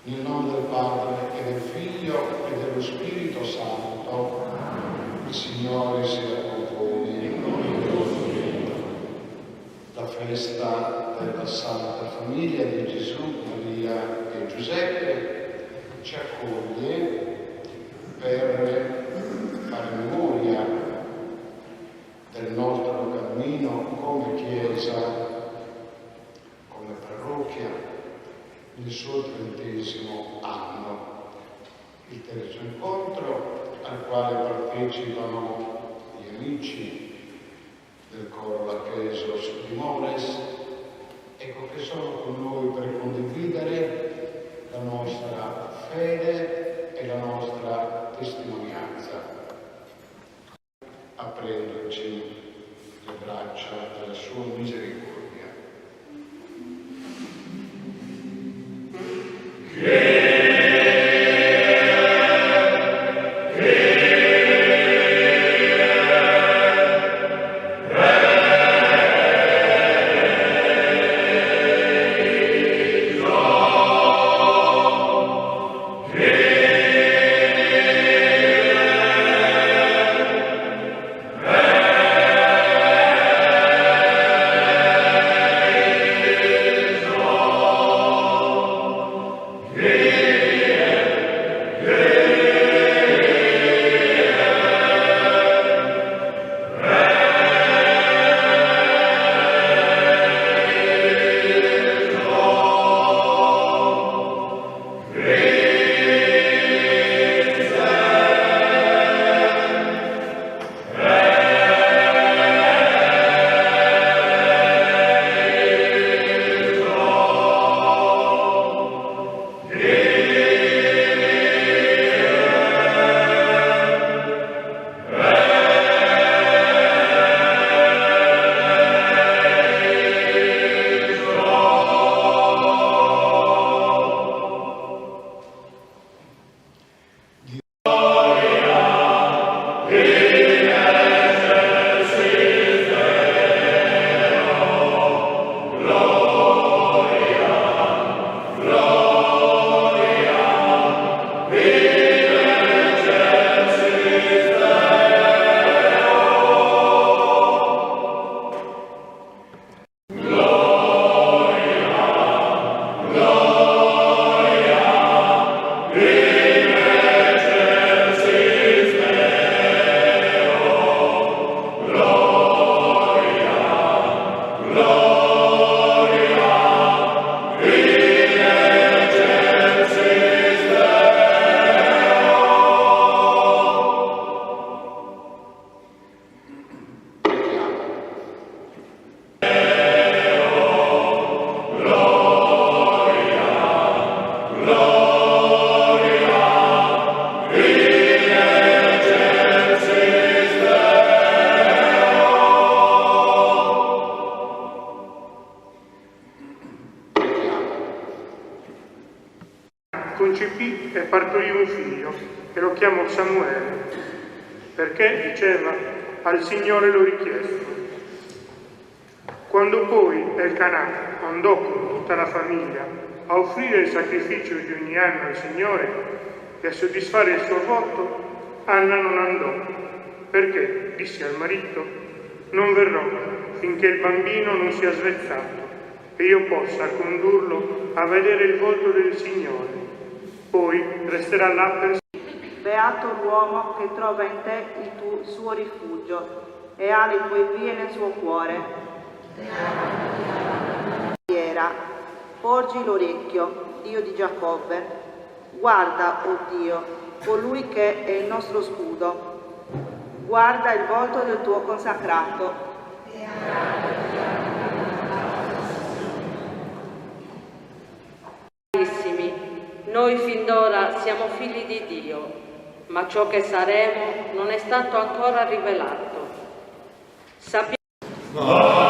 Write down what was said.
Nel nome del Padre e del Figlio e dello Spirito Santo, il Signore sia con voi. La festa della Santa Famiglia di Gesù, Maria e Giuseppe ci accoglie per fare memoria del nostro cammino come Chiesa, come parrocchia, nel suo 30° anno, il terzo incontro al quale partecipano gli amici del coro Lachesos di Mores, ecco, che sono con noi per condividere la nostra fede e la nostra testimonianza, aprendoci le braccia della sua misericordia. Concepì e partorì un figlio e lo chiamò Samuele, perché diceva: al Signore l'ho richiesto. Quando poi Elcanà andò con tutta la famiglia a offrire il sacrificio di ogni anno al Signore e a soddisfare il suo voto, Anna non andò, perché disse al marito: non verrò finché il bambino non sia svezzato e io possa condurlo a vedere il volto del Signore. Poi resterà là per sempre. Beato l'uomo che trova in te il suo rifugio e ha le tue vie nel suo cuore. Porgi l'orecchio, Dio di Giacobbe. Guarda, o Dio, colui che è il nostro scudo. Guarda il volto del tuo consacrato. Noi fin d'ora siamo figli di Dio, ma ciò che saremo non è stato ancora rivelato. Sappiamo